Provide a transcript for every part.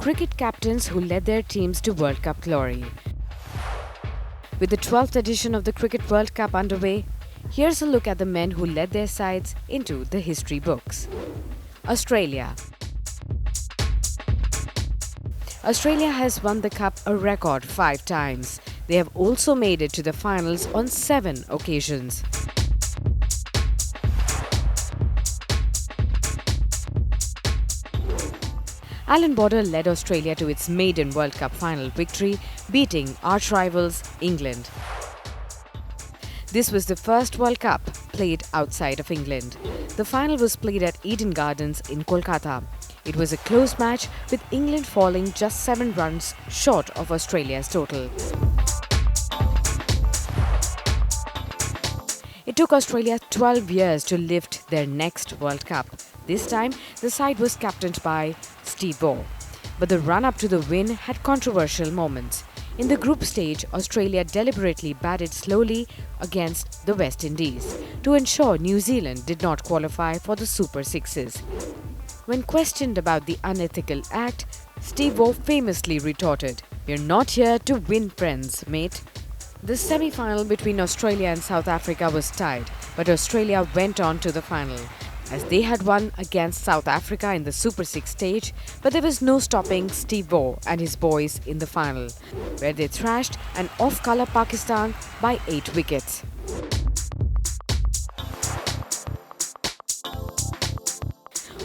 cricket captains who led their teams to World Cup glory. With the 12th edition of the Cricket World Cup underway, here's a look at the men who led their sides into the history books. Australia. Australia has won the Cup a record 5 times. They have also made it to the finals on 7 occasions. Alan Border led Australia to its maiden World Cup final victory, beating arch-rivals England. This was the first World Cup played outside of England. The final was played at Eden Gardens in Kolkata. It was a close match, with England falling just 7 runs short of Australia's total. It took Australia 12 years to lift their next World Cup. This time, the side was captained by Steve Waugh. But the run-up to the win had controversial moments. In the group stage, Australia deliberately batted slowly against the West Indies to ensure New Zealand did not qualify for the Super Sixes. When questioned about the unethical act, Steve Waugh famously retorted, "We're not here to win, friends, mate." The semi-final between Australia and South Africa was tied, but Australia went on to the final, as they had won against South Africa in the Super 6 stage, but there was no stopping Steve Waugh and his boys in the final, where they thrashed an off-colour Pakistan by 8 wickets.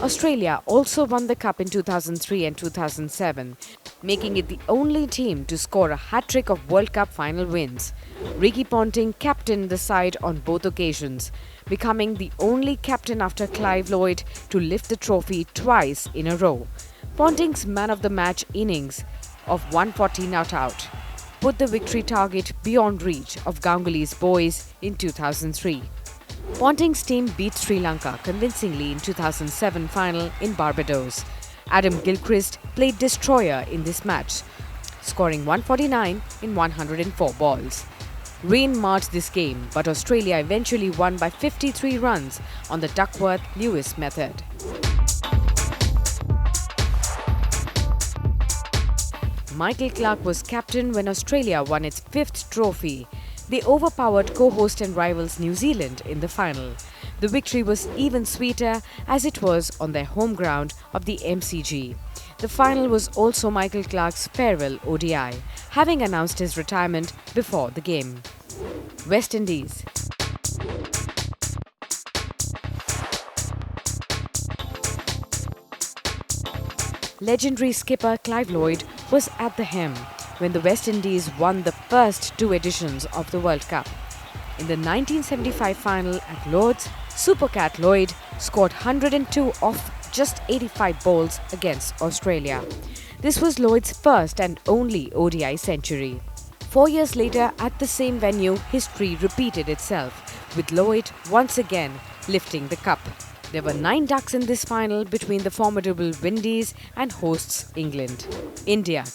Australia also won the Cup in 2003 and 2007, making it the only team to score a hat-trick of World Cup final wins. Ricky Ponting captained the side on both occasions, becoming the only captain after Clive Lloyd to lift the trophy twice in a row. Ponting's man-of-the-match innings of 140 not out put the victory target beyond reach of Ganguly's boys in 2003. Ponting's team beat Sri Lanka convincingly in 2007 final in Barbados. Adam Gilchrist played destroyer in this match, scoring 149 in 104 balls. Rain marred this game, but Australia eventually won by 53 runs on the Duckworth-Lewis method. Michael Clarke was captain when Australia won its 5th trophy. They overpowered co-host and rivals New Zealand in the final. The victory was even sweeter as it was on their home ground of the MCG. The final was also Michael Clarke's farewell ODI, having announced his retirement before the game. West Indies. Legendary skipper Clive Lloyd was at the helm when the West Indies won the first 2 editions of the World Cup. In the 1975 final at Lord's, Supercat Lloyd scored 102 off just 85 balls against Australia. This was Lloyd's first and only ODI century. 4 years later, at the same venue, history repeated itself, with Lloyd once again lifting the cup. There were 9 ducks in this final between the formidable Windies and hosts England. India.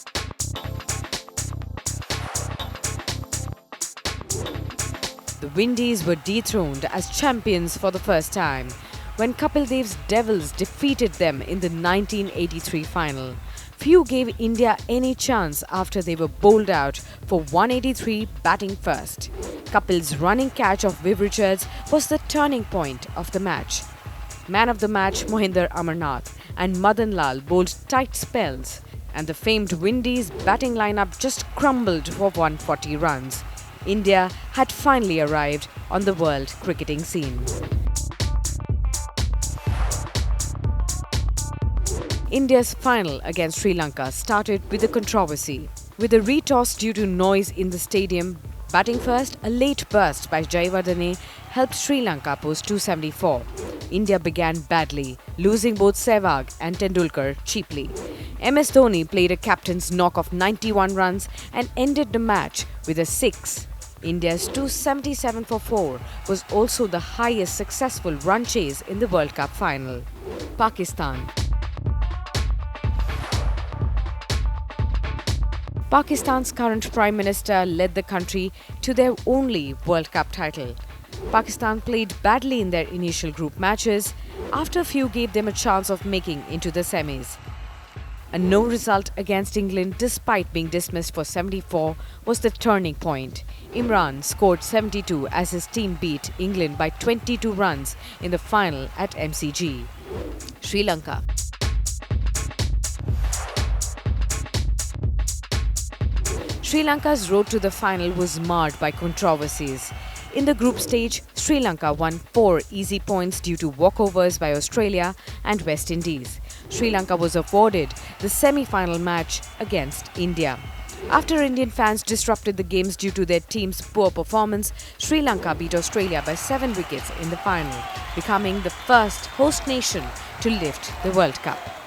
The Windies were dethroned as champions for the first time when Kapil Dev's Devils defeated them in the 1983 final. Few gave India any chance after they were bowled out for 183 batting first. Kapil's running catch of Viv Richards was the turning point of the match. Man of the match Mohinder Amarnath and Madan Lal bowled tight spells, and the famed Windies batting lineup just crumbled for 140 runs. India had finally arrived on the world cricketing scene. India's final against Sri Lanka started with a controversy. With a retoss due to noise in the stadium, batting first, a late burst by Jayawardene helped Sri Lanka post 274. India began badly, losing both Sehwag and Tendulkar cheaply. MS Dhoni played a captain's knock of 91 runs and ended the match with a 6. India's 277 for 4 was also the highest successful run chase in the World Cup final. Pakistan. Pakistan's current Prime Minister led the country to their only World Cup title. Pakistan played badly in their initial group matches. After few gave them a chance of making into the semis. A no result against England despite being dismissed for 74 was the turning point. Imran scored 72 as his team beat England by 22 runs in the final at MCG. Sri Lanka. Sri Lanka's road to the final was marred by controversies. In the group stage, Sri Lanka won 4 easy points due to walkovers by Australia and West Indies. Sri Lanka was afforded the semi-final match against India. After Indian fans disrupted the games due to their team's poor performance, Sri Lanka beat Australia by 7 wickets in the final, becoming the first host nation to lift the World Cup.